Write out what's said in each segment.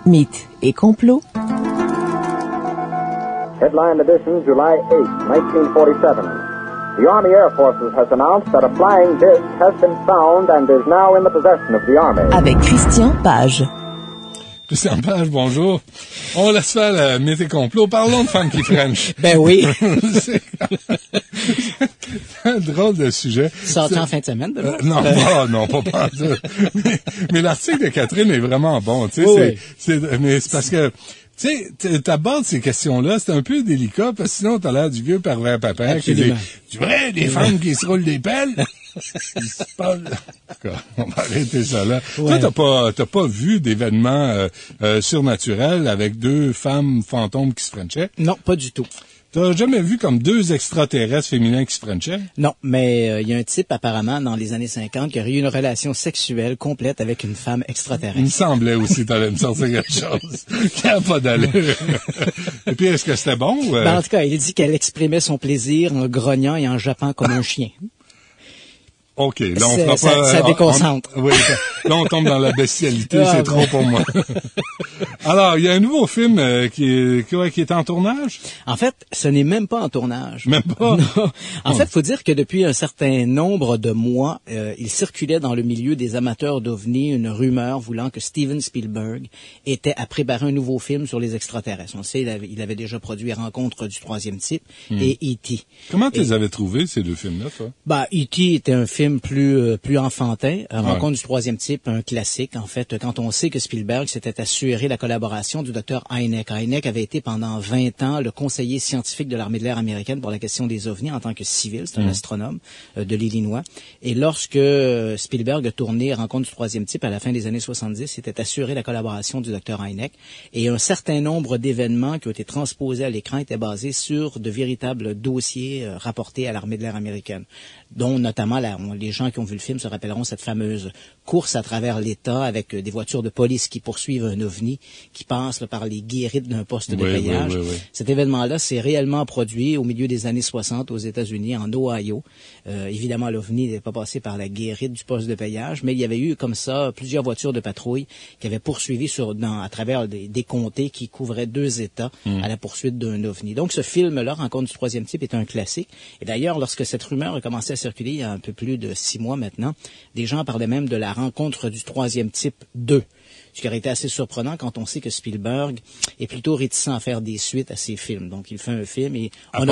Mythes et complots. Headline edition, July 8, 1947. The Army Air Forces has announced that a flying disc has been found and is now in the possession of the Army. Avec Christian Page. Christian Page, bonjour. On laisse faire le mythe et complot. Parlons de Funky French. Ben oui. C'est un drôle de sujet. Sorti en fin de semaine, de Non, pas mais l'article de Catherine est vraiment bon, tu sais. Oui. Mais c'est parce que, tu sais, t'abordes ces questions-là, c'est un peu délicat, parce que sinon t'as l'air du vieux pervers papa qui dit, tu vrai, des femmes qui se roulent des pelles? On va arrêter ça là. Ouais. Toi, t'as pas vu d'événements surnaturels avec deux femmes fantômes qui se frenchaient? Non, pas du tout. T'as jamais vu comme deux extraterrestres féminins qui se frenchaient? Non, mais il y a un type apparemment dans les années 50 qui aurait eu une relation sexuelle complète avec une femme extraterrestre. Il me semblait aussi que t'allais me sortir quelque chose qui a pas d'allure. Et puis, est-ce que c'était bon? Ben, en tout cas, il dit qu'elle exprimait son plaisir en grognant et en jappant comme un chien. OK, là, on fera pas... Ça déconcentre. Oui, là, on tombe dans la bestialité, c'est trop pour moi. Alors, il y a un nouveau film qui est en tournage? En fait, ce n'est même pas en tournage. Même pas? Non. En fait, faut dire que depuis un certain nombre de mois, il circulait dans le milieu des amateurs d'OVNI une rumeur voulant que Steven Spielberg était à préparer un nouveau film sur les extraterrestres. On sait, il avait déjà produit Rencontre du troisième type et E.T. Comment tu les avais trouvés, ces deux films-là, toi? Ben, E.T. était un film plus enfantin. Rencontre du troisième type, un classique. En fait, quand on sait que Spielberg s'était assuré la collaboration du docteur Hynek. Hynek avait été pendant 20 ans le conseiller scientifique de l'armée de l'air américaine pour la question des ovnis en tant que civil. C'est un astronome de l'Illinois. Et lorsque Spielberg a tourné Rencontre du troisième type à la fin des années 70, s'était assuré la collaboration du docteur Hynek. Et un certain nombre d'événements qui ont été transposés à l'écran étaient basés sur de véritables dossiers rapportés à l'armée de l'air américaine, dont notamment les gens qui ont vu le film se rappelleront cette fameuse course à travers l'État avec des voitures de police qui poursuivent un ovni qui passe par les guérites d'un poste de payage. Oui. Cet événement-là s'est réellement produit au milieu des années 60 aux États-Unis, en Ohio. Évidemment, l'ovni n'était pas passé par la guérite du poste de payage, mais il y avait eu comme ça plusieurs voitures de patrouille qui avaient poursuivi à travers des comtés qui couvraient 2 États à la poursuite d'un ovni. Donc, ce film-là, Rencontre du troisième type, est un classique. Et d'ailleurs, lorsque cette rumeur a commencé à circuler il y a un peu plus de 6 mois maintenant, des gens parlaient même de la Rencontre du troisième type 2. Ce qui aurait été assez surprenant quand on sait que Spielberg est plutôt réticent à faire des suites à ses films. Donc, il fait un film et à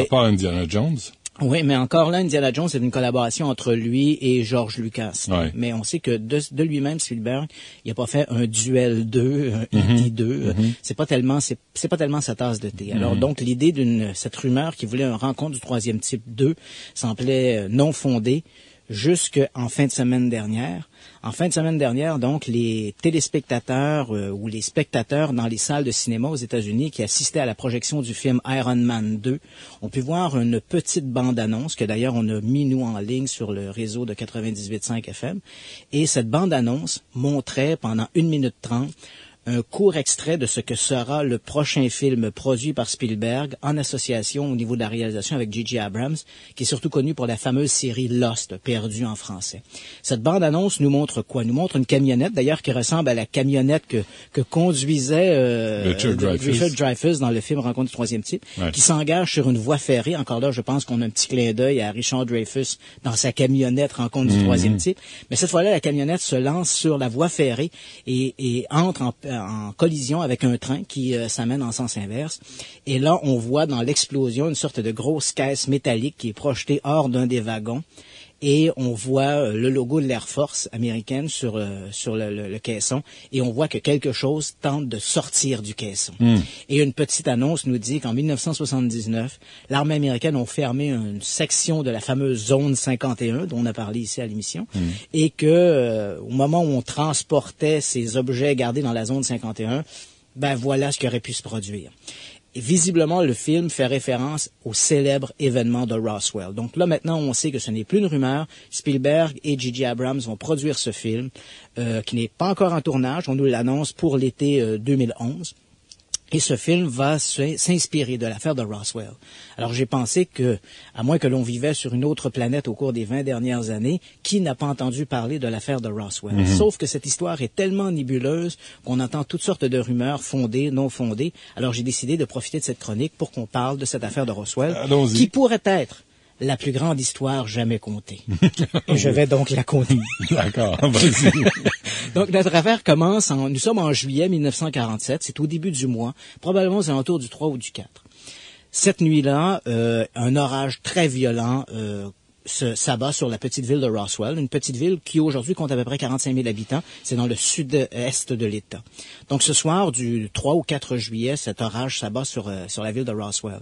part Indiana Jones. Oui, mais encore là, Indiana Jones, c'est une collaboration entre lui et George Lucas. Ouais. Mais on sait que de lui-même, Spielberg, il a pas fait un Duel 2, un E.T. 2. C'est pas tellement sa tasse de thé. Alors, donc, l'idée cette rumeur qui voulait une Rencontre du troisième type 2 semblait non fondée jusqu'en fin de semaine dernière. En fin de semaine dernière, donc, les téléspectateurs ou les spectateurs dans les salles de cinéma aux États-Unis qui assistaient à la projection du film Iron Man 2 ont pu voir une petite bande-annonce que d'ailleurs on a mis nous en ligne sur le réseau de 98.5 FM. Et cette bande-annonce montrait pendant 1 minute 30 un court extrait de ce que sera le prochain film produit par Spielberg en association au niveau de la réalisation avec J.J. Abrams, qui est surtout connu pour la fameuse série Lost, perdue en français. Cette bande-annonce nous montre quoi? Nous montre une camionnette, d'ailleurs, qui ressemble à la camionnette que conduisait Richard Dreyfuss dans le film Rencontre du troisième type, qui s'engage sur une voie ferrée. Encore là, je pense qu'on a un petit clin d'œil à Richard Dreyfuss dans sa camionnette Rencontre du troisième type. Mais cette fois-là, la camionnette se lance sur la voie ferrée et entre en collision avec un train qui s'amène en sens inverse. Et là, on voit dans l'explosion une sorte de grosse caisse métallique qui est projetée hors d'un des wagons. Et on voit le logo de l'Air Force américaine sur le caisson. Et on voit que quelque chose tente de sortir du caisson. Et une petite annonce nous dit qu'en 1979, l'armée américaine a fermé une section de la fameuse zone 51, dont on a parlé ici à l'émission. Et que au moment où on transportait ces objets gardés dans la zone 51, ben voilà ce qui aurait pu se produire. Et visiblement, le film fait référence au célèbre événement de Roswell. Donc là, maintenant, on sait que ce n'est plus une rumeur. Spielberg et J.J. Abrams vont produire ce film, qui n'est pas encore en tournage. On nous l'annonce pour l'été 2011. Et ce film va s'inspirer de l'affaire de Roswell. Alors j'ai pensé que, à moins que l'on vivait sur une autre planète au cours des 20 dernières années, qui n'a pas entendu parler de l'affaire de Roswell? Sauf que cette histoire est tellement nébuleuse qu'on entend toutes sortes de rumeurs fondées, non fondées. Alors j'ai décidé de profiter de cette chronique pour qu'on parle de cette affaire de Roswell, qui pourrait être la plus grande histoire jamais contée. Et je vais donc la conter. D'accord, vas-y. Donc, notre affaire commence nous sommes en juillet 1947, c'est au début du mois, probablement aux alentours du 3 ou du 4. Cette nuit-là, un orage très violent s'abat sur la petite ville de Roswell, une petite ville qui aujourd'hui compte à peu près 45 000 habitants. C'est dans le sud-est de l'État. Donc, ce soir, du 3 au 4 juillet, cet orage s'abat sur la ville de Roswell.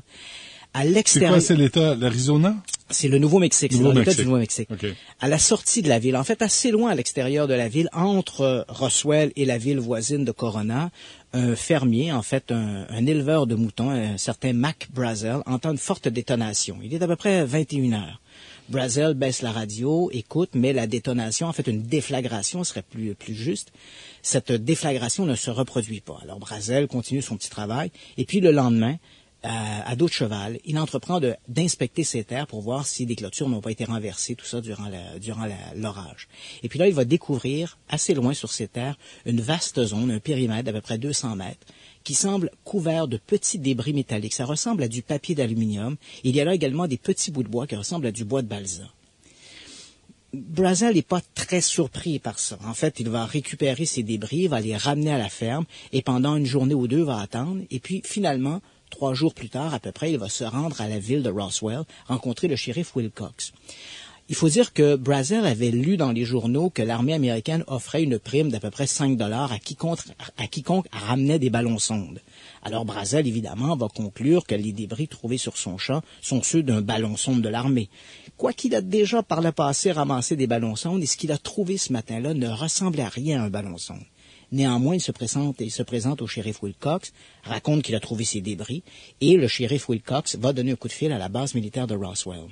À l'extérieur. C'est quoi, c'est l'État, l'Arizona? C'est le Nouveau-Mexique, c'est dans l'État du Nouveau-Mexique. Okay. À la sortie de la ville, en fait assez loin à l'extérieur de la ville, entre Roswell et la ville voisine de Corona, un fermier, en fait un éleveur de moutons, un certain Mac Brazel, entend une forte détonation. Il est à peu près 21 heures. Brazel baisse la radio, écoute, mais la détonation, en fait une déflagration serait plus juste. Cette déflagration ne se reproduit pas. Alors Brazel continue son petit travail, et puis le lendemain, à dos de cheval, il entreprend d'inspecter ses terres pour voir si des clôtures n'ont pas été renversées, tout ça durant l'orage. Et puis là, il va découvrir, assez loin sur ses terres, une vaste zone, un périmètre d'à peu près 200 mètres, qui semble couvert de petits débris métalliques. Ça ressemble à du papier d'aluminium. Il y a là également des petits bouts de bois qui ressemblent à du bois de balsa. Brazel n'est pas très surpris par ça. En fait, il va récupérer ces débris, va les ramener à la ferme, et pendant une journée ou deux, va attendre, et puis finalement, 3 jours plus tard, à peu près, il va se rendre à la ville de Roswell, rencontrer le shérif Wilcox. Il faut dire que Brazel avait lu dans les journaux que l'armée américaine offrait une prime d'à peu près 5 $ à quiconque ramenait des ballons-sondes. Alors Brazel, évidemment, va conclure que les débris trouvés sur son champ sont ceux d'un ballon-sonde de l'armée. Quoiqu'il a déjà par le passé ramassé des ballons-sondes, et ce qu'il a trouvé ce matin-là ne ressemblait à rien à un ballon-sonde. Néanmoins, il se présente au shérif Wilcox, raconte qu'il a trouvé ces débris, et le shérif Wilcox va donner un coup de fil à la base militaire de Roswell.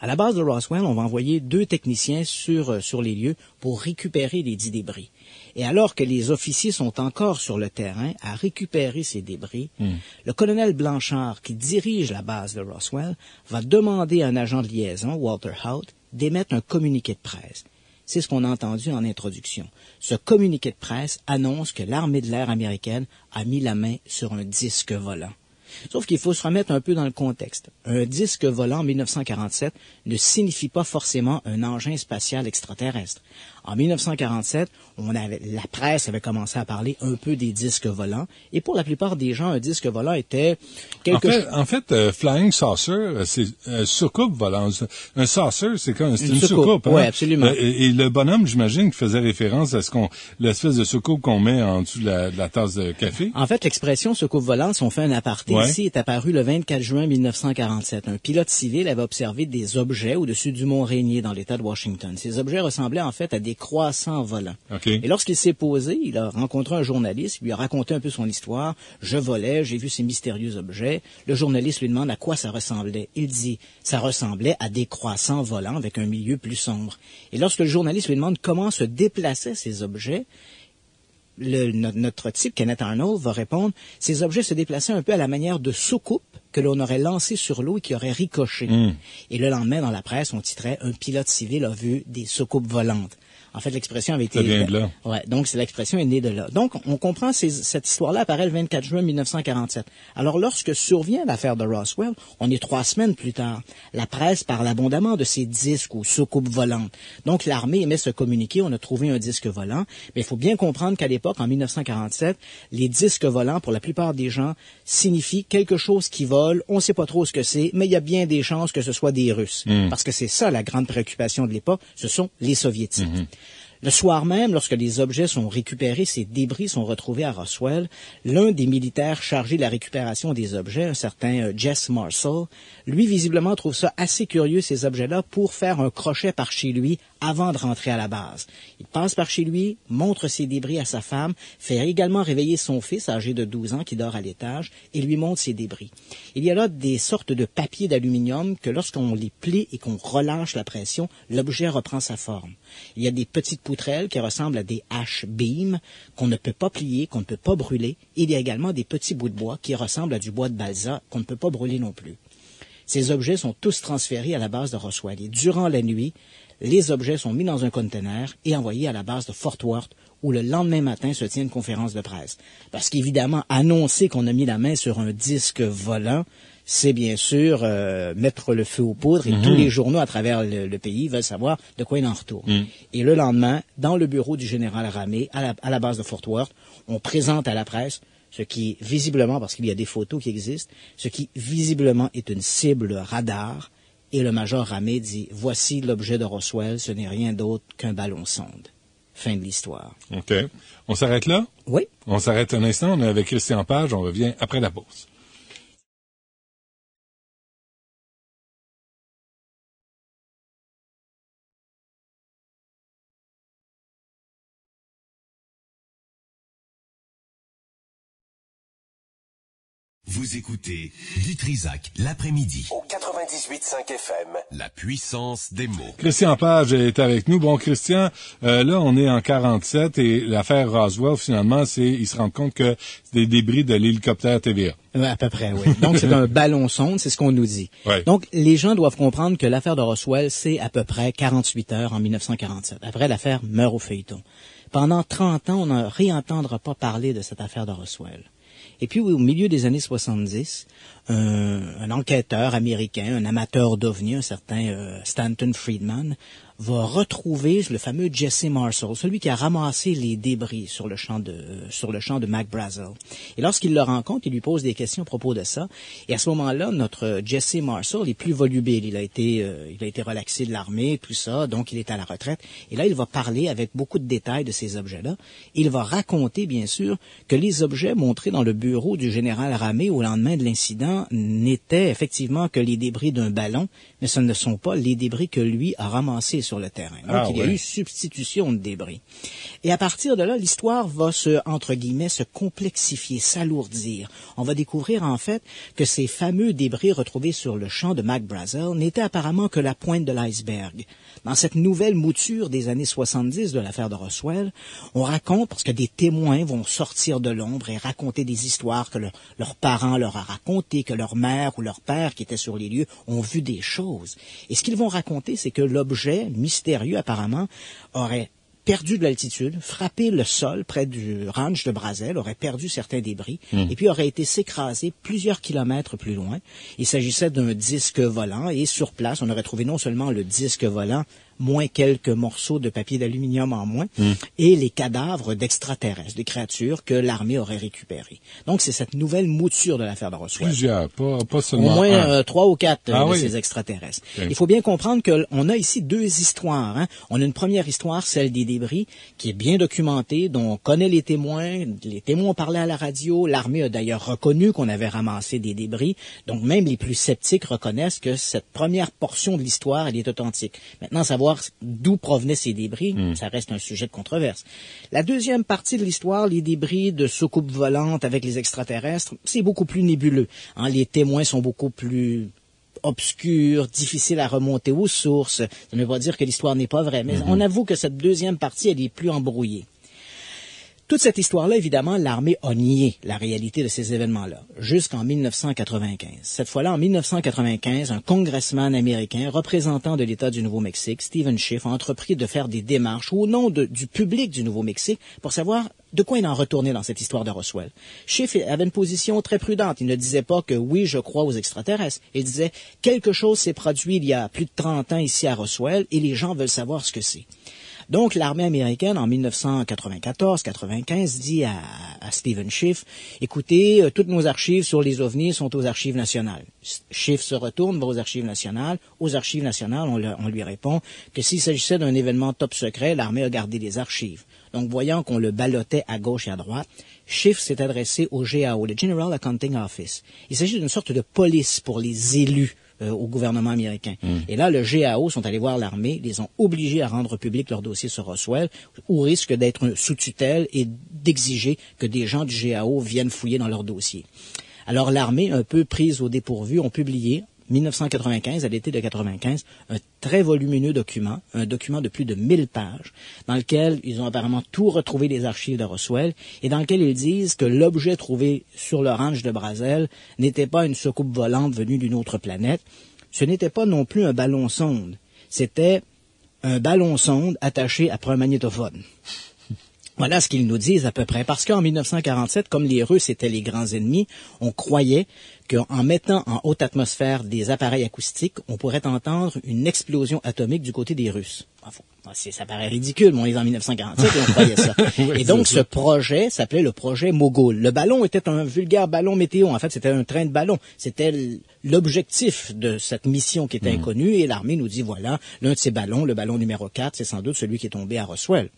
À la base de Roswell, on va envoyer 2 techniciens sur les lieux pour récupérer les 10 débris. Et alors que les officiers sont encore sur le terrain à récupérer ces débris, le colonel Blanchard, qui dirige la base de Roswell, va demander à un agent de liaison, Walter Haut, d'émettre un communiqué de presse. C'est ce qu'on a entendu en introduction. Ce communiqué de presse annonce que l'armée de l'air américaine a mis la main sur un disque volant. Sauf qu'il faut se remettre un peu dans le contexte. Un disque volant en 1947 ne signifie pas forcément un engin spatial extraterrestre. En 1947, la presse avait commencé à parler un peu des disques volants, et pour la plupart des gens, un disque volant était En fait, Flying Saucer, c'est soucoupe volant. Un saucer, c'est une soucoupe. Hein? Oui, absolument. Et le bonhomme, j'imagine, qui faisait référence à l'espèce de soucoupe qu'on met en dessous de la tasse de café. En fait, l'expression soucoupe volante, si on fait un aparté ici, est apparue le 24 juin 1947. Un pilote civil avait observé des objets au-dessus du mont Rainier dans l'État de Washington. Ces objets ressemblaient en fait à des croissants volants. Okay. Et lorsqu'il s'est posé, il a rencontré un journaliste, il lui a raconté un peu son histoire. Je volais, j'ai vu ces mystérieux objets. Le journaliste lui demande à quoi ça ressemblait. Il dit, ça ressemblait à des croissants volants avec un milieu plus sombre. Et lorsque le journaliste lui demande comment se déplaçaient ces objets, notre type, Kenneth Arnold, va répondre, ces objets se déplaçaient un peu à la manière de soucoupes que l'on aurait lancées sur l'eau et qui auraient ricoché. Et le lendemain, dans la presse, on titrait « Un pilote civil a vu des soucoupes volantes ». En fait, l'expression avait été... Ça vient de là. Ouais, donc l'expression est née de là. Donc, on comprend cette histoire-là apparaît le 24 juin 1947. Alors, lorsque survient l'affaire de Roswell, on est 3 semaines plus tard. La presse parle abondamment de ces disques ou soucoupes volantes. Donc, l'armée émet ce communiqué, on a trouvé un disque volant. Mais il faut bien comprendre qu'à l'époque, en 1947, les disques volants, pour la plupart des gens, signifient quelque chose qui vole. On ne sait pas trop ce que c'est, mais il y a bien des chances que ce soit des Russes. Parce que c'est ça la grande préoccupation de l'époque, ce sont les Soviétiques. Le soir même, lorsque les objets sont récupérés, ces débris sont retrouvés à Roswell, l'un des militaires chargés de la récupération des objets, un certain Jess Marshall, lui, visiblement, trouve ça assez curieux, ces objets-là, pour faire un crochet par chez lui avant de rentrer à la base. Il passe par chez lui, montre ses débris à sa femme, fait également réveiller son fils, âgé de 12 ans, qui dort à l'étage, et lui montre ses débris. Il y a là des sortes de papiers d'aluminium que lorsqu'on les plie et qu'on relâche la pression, l'objet reprend sa forme. Il y a des petites poutrelles qui ressemblent à des haches beam qu'on ne peut pas plier, qu'on ne peut pas brûler. Il y a également des petits bouts de bois qui ressemblent à du bois de balsa qu'on ne peut pas brûler non plus. Ces objets sont tous transférés à la base de Roswell. Et durant la nuit, les objets sont mis dans un conteneur et envoyés à la base de Fort Worth, où le lendemain matin se tient une conférence de presse. Parce qu'évidemment, annoncer qu'on a mis la main sur un disque volant, c'est bien sûr mettre le feu aux poudres, et tous les journaux à travers le pays veulent savoir de quoi il en retourne. Et le lendemain, dans le bureau du général Ramey, à la base de Fort Worth, on présente à la presse ce qui, visiblement, parce qu'il y a des photos qui existent, ce qui, visiblement, est une cible radar. Et le major Ramey dit, voici l'objet de Roswell, ce n'est rien d'autre qu'un ballon-sonde. Fin de l'histoire. OK. On s'arrête là? Oui. On s'arrête un instant. On est avec Christian Page. On revient après la pause. Vous écoutez Guy Trisac, l'après-midi. Au 98.5 FM. La puissance des mots. Christian Page est avec nous. Bon, Christian, là, on est en 47 et l'affaire Roswell, finalement, ils se rendent compte que c'est des débris de l'hélicoptère TVA. À peu près, oui. Donc, c'est un ballon-sonde, c'est ce qu'on nous dit. Ouais. Donc, les gens doivent comprendre que l'affaire de Roswell, c'est à peu près 48 heures en 1947. Après, l'affaire meurt au feuilleton. Pendant 30 ans, on ne réentendra pas parler de cette affaire de Roswell. Et puis, au milieu des années 70, un enquêteur américain, un amateur d'OVNI, un certain Stanton Friedman, va retrouver le fameux Jesse Marshall, celui qui a ramassé les débris sur le champ de Mac Brazel. Et lorsqu'il le rencontre, il lui pose des questions à propos de ça. Et à ce moment-là, notre Jesse Marshall est plus volubile. Il a été relaxé de l'armée, tout ça, donc il est à la retraite. Et là, il va parler avec beaucoup de détails de ces objets-là. Il va raconter, bien sûr, que les objets montrés dans le bureau du général Ramey au lendemain de l'incident n'étaient effectivement que les débris d'un ballon, mais ce ne sont pas les débris que lui a ramassés sur le terrain. Donc, il y a eu substitution de débris. Et à partir de là, l'histoire va entre guillemets, se complexifier, s'alourdir. On va découvrir, en fait, que ces fameux débris retrouvés sur le champ de Mac Brazel n'étaient apparemment que la pointe de l'iceberg. Dans cette nouvelle mouture des années 70 de l'affaire de Roswell, on raconte, parce que des témoins vont sortir de l'ombre et raconter des histoires que leurs parents leur a racontées, que leur mère ou leur père qui étaient sur les lieux ont vu des choses. Et ce qu'ils vont raconter, c'est que l'objet mystérieux, apparemment, aurait perdu de l'altitude, frappé le sol près du ranch de Brazel, aurait perdu certains débris, et puis aurait été s'écraser plusieurs kilomètres plus loin. Il s'agissait d'un disque volant, et sur place, on aurait trouvé non seulement le disque volant, moins quelques morceaux de papier d'aluminium en moins, et les cadavres d'extraterrestres, des créatures que l'armée aurait récupérées. Donc, c'est cette nouvelle mouture de l'affaire de Roswell. Plusieurs, pas seulement au moins 3 ou 4 de oui. ces extraterrestres. Okay. Il faut bien comprendre qu'on a ici 2 histoires. Hein. On a une première histoire, celle des débris, qui est bien documentée, dont on connaît les témoins ont parlé à la radio, l'armée a d'ailleurs reconnu qu'on avait ramassé des débris, donc même les plus sceptiques reconnaissent que cette première portion de l'histoire, elle est authentique. Maintenant, savoir d'où provenaient ces débris, ça reste un sujet de controverse. La deuxième partie de l'histoire, les débris de soucoupes volantes avec les extraterrestres, c'est beaucoup plus nébuleux. Hein, les témoins sont beaucoup plus obscurs, difficiles à remonter aux sources. Ça ne veut pas dire que l'histoire n'est pas vraie, mais on avoue que cette deuxième partie, elle est plus embrouillée. Toute cette histoire-là, évidemment, l'armée a nié la réalité de ces événements-là, jusqu'en 1995. Cette fois-là, en 1995, un congressman américain, représentant de l'État du Nouveau-Mexique, Stephen Schiff, a entrepris de faire des démarches au nom du public du Nouveau-Mexique pour savoir de quoi il en retournait dans cette histoire de Roswell. Schiff avait une position très prudente. Il ne disait pas que oui, je crois aux extraterrestres. Il disait quelque chose s'est produit il y a plus de 30 ans ici à Roswell et les gens veulent savoir ce que c'est. Donc, l'armée américaine, en 1994-95, dit à Stephen Schiff, écoutez, toutes nos archives sur les ovnis sont aux archives nationales. Schiff se retourne, va aux archives nationales. Aux archives nationales, on lui répond que s'il s'agissait d'un événement top secret, l'armée a gardé les archives. Donc, voyant qu'on le ballottait à gauche et à droite, Schiff s'est adressé au GAO, le General Accounting Office. Il s'agit d'une sorte de police pour les élus au gouvernement américain. Et là, le GAO sont allés voir l'armée, les ont obligés à rendre public leur dossier sur Roswell, au risque d'être sous tutelle et d'exiger que des gens du GAO viennent fouiller dans leur dossier. Alors l'armée, un peu prise au dépourvu, ont publié 1995, à l'été de 95, un très volumineux document, un document de plus de 1000 pages, dans lequel ils ont apparemment tout retrouvé des archives de Roswell, et dans lequel ils disent que l'objet trouvé sur le ranch de Brazel n'était pas une soucoupe volante venue d'une autre planète, ce n'était pas non plus un ballon-sonde, c'était un ballon-sonde attaché après un magnétophone. Voilà ce qu'ils nous disent à peu près. Parce qu'en 1947, comme les Russes étaient les grands ennemis, on croyait qu'en mettant en haute atmosphère des appareils acoustiques, on pourrait entendre une explosion atomique du côté des Russes. Enfin, ça paraît ridicule, mais on est en 1947 et on croyait ça. Oui, et donc, ça. ce projet s'appelait le projet Mogul. Le ballon était un vulgaire ballon météo. En fait, c'était un train de ballon. C'était l'objectif de cette mission qui était inconnue. Et l'armée nous dit, voilà, l'un de ces ballons, le ballon numéro 4, c'est sans doute celui qui est tombé à Roswell.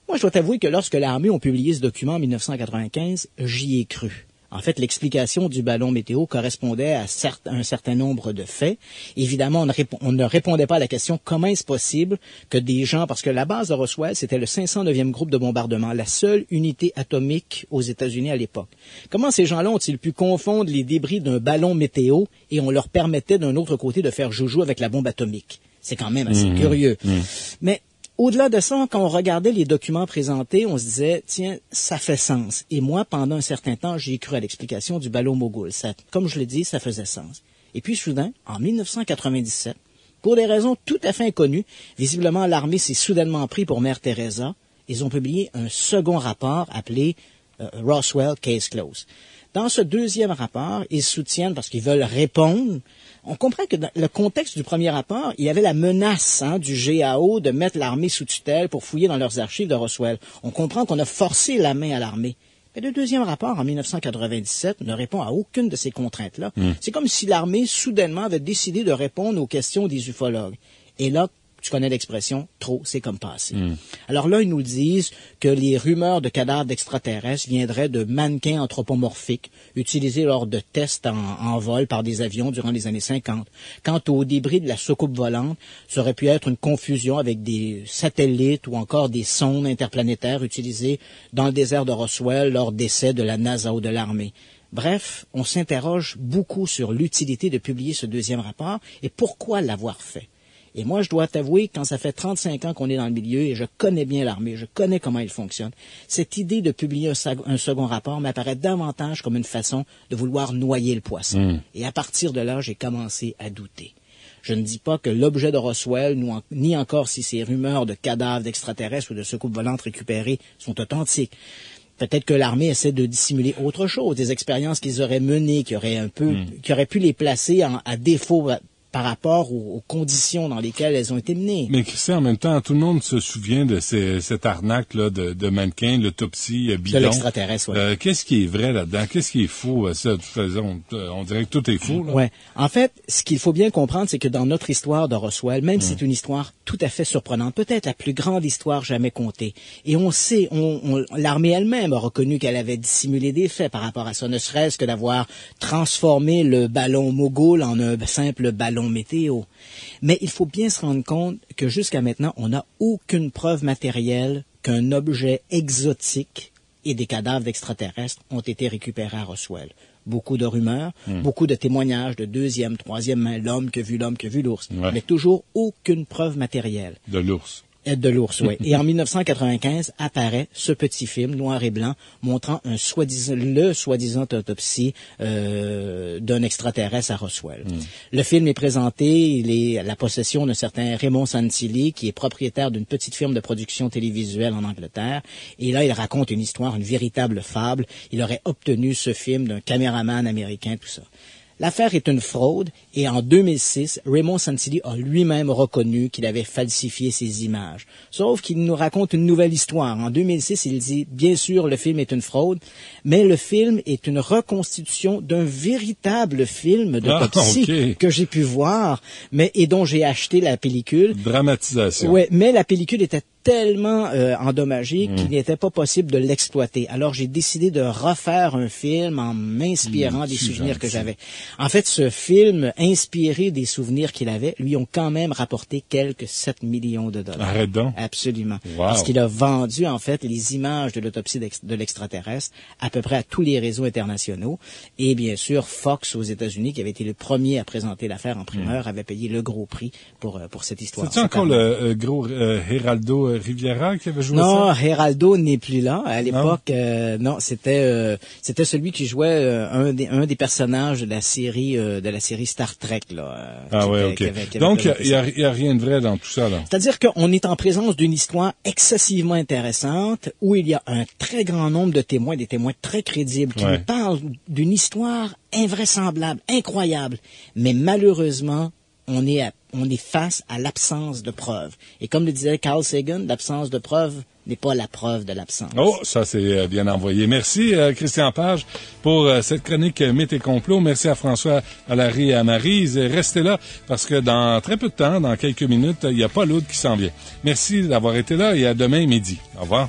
Moi, je dois t'avouer que lorsque l'armée ont publié ce document en 1995, j'y ai cru. En fait, l'explication du ballon météo correspondait à un certain nombre de faits. Évidemment, on ne répondait pas à la question comment est-ce possible que des gens, parce que la base de Roswell, c'était le 509e groupe de bombardement, la seule unité atomique aux États-Unis à l'époque. Comment ces gens-là ont-ils pu confondre les débris d'un ballon météo et on leur permettait d'un autre côté de faire joujou avec la bombe atomique? C'est quand même assez curieux. Mais au-delà de ça, quand on regardait les documents présentés, on se disait, tiens, ça fait sens. Et moi, pendant un certain temps, j'ai cru à l'explication du ballon Mogul. Ça, comme je l'ai dit, ça faisait sens. Et puis, soudain, en 1997, pour des raisons tout à fait inconnues, visiblement, l'armée s'est soudainement pris pour Mère Teresa. Ils ont publié un second rapport appelé Roswell Case Closed. Dans ce deuxième rapport, ils soutiennent, parce qu'ils veulent répondre, on comprend que dans le contexte du premier rapport, il y avait la menace du GAO de mettre l'armée sous tutelle pour fouiller dans leurs archives de Roswell. On comprend qu'on a forcé la main à l'armée. Mais le deuxième rapport, en 1997, ne répond à aucune de ces contraintes-là. C'est comme si l'armée, soudainement, avait décidé de répondre aux questions des ufologues. Et là, tu connais l'expression, trop, c'est comme passé. Alors là, ils nous disent que les rumeurs de cadavres d'extraterrestres viendraient de mannequins anthropomorphiques utilisés lors de tests en vol par des avions durant les années 50. Quant aux débris de la soucoupe volante, ça aurait pu être une confusion avec des satellites ou encore des sondes interplanétaires utilisées dans le désert de Roswell lors d'essais de la NASA ou de l'armée. Bref, on s'interroge beaucoup sur l'utilité de publier ce deuxième rapport et pourquoi l'avoir fait. Et moi, je dois t'avouer, quand ça fait 35 ans qu'on est dans le milieu et je connais bien l'armée, je connais comment il fonctionne, cette idée de publier un second rapport m'apparaît davantage comme une façon de vouloir noyer le poisson. Et à partir de là, j'ai commencé à douter. Je ne dis pas que l'objet de Roswell, ni encore si ces rumeurs de cadavres d'extraterrestres ou de soucoupes volantes récupérées sont authentiques. Peut-être que l'armée essaie de dissimuler autre chose, des expériences qu'ils auraient menées, qui auraient pu les placer à défaut par rapport aux conditions dans lesquelles elles ont été menées. Mais Christian, en même temps, tout le monde se souvient de cette arnaque-là de mannequin, l'autopsie bidon. De l'extraterrestre, oui. Qu'est-ce qui est vrai là-dedans? Qu'est-ce qui est faux? Ça, de toute façon, on dirait que tout est faux, là. Ouais. En fait, ce qu'il faut bien comprendre, c'est que dans notre histoire de Roswell, même si c'est une histoire tout à fait surprenante, peut-être la plus grande histoire jamais contée, et on sait, l'armée elle-même a reconnu qu'elle avait dissimulé des faits par rapport à ça, ne serait-ce que d'avoir transformé le ballon Mogul en un simple ballon météo. Mais il faut bien se rendre compte que jusqu'à maintenant, on n'a aucune preuve matérielle qu'un objet exotique et des cadavres d'extraterrestres ont été récupérés à Roswell. Beaucoup de rumeurs, beaucoup de témoignages de deuxième, troisième main, l'homme qui a vu l'ours, mais toujours aucune preuve matérielle. De l'ours. De l'ours, oui. Et en 1995 apparaît ce petit film noir et blanc montrant le soi-disant autopsie d'un extraterrestre à Roswell. Le film est présenté, il est à la possession d'un certain Raymond Santilli, qui est propriétaire d'une petite firme de production télévisuelle en Angleterre. Et là, il raconte une histoire, une véritable fable. Il aurait obtenu ce film d'un caméraman américain, tout ça. L'affaire est une fraude et en 2006, Raymond Santilli a lui-même reconnu qu'il avait falsifié ses images. Sauf qu'il nous raconte une nouvelle histoire. En 2006, il dit, bien sûr, le film est une fraude, mais le film est une reconstitution d'un véritable film d'autopsie que j'ai pu voir et dont j'ai acheté la pellicule. Dramatisation. Ouais, mais la pellicule était tellement endommagé qu'il n'était pas possible de l'exploiter. Alors, j'ai décidé de refaire un film en m'inspirant des souvenirs que j'avais. En fait, ce film, inspiré des souvenirs qu'il avait, lui ont quand même rapporté quelques 7 millions de dollars. Arrête donc. Absolument. Wow. Parce qu'il a vendu, en fait, les images de l'autopsie de l'extraterrestre à peu près à tous les réseaux internationaux. Et bien sûr, Fox aux États-Unis, qui avait été le premier à présenter l'affaire en primeur, avait payé le gros prix pour cette histoire. C'est-tu encore le gros Geraldo Riviera qui avait joué ça? Non, Geraldo n'est plus là. À l'époque, non, c'était celui qui jouait un des personnages de la série Star Trek là. Donc il y a rien de vrai dans tout ça là. C'est-à-dire qu'on est en présence d'une histoire excessivement intéressante où il y a un très grand nombre de témoins, des témoins très crédibles qui nous parlent d'une histoire invraisemblable, incroyable, mais malheureusement on est face à l'absence de preuves. Et comme le disait Carl Sagan, l'absence de preuves n'est pas la preuve de l'absence. Oh, ça c'est bien envoyé. Merci Christian Page pour cette chronique Mythes et Complots. Merci à François, à Larry et à Maryse. Restez là parce que dans très peu de temps, dans quelques minutes, il n'y a pas l'autre qui s'en vient. Merci d'avoir été là et à demain midi. Au revoir.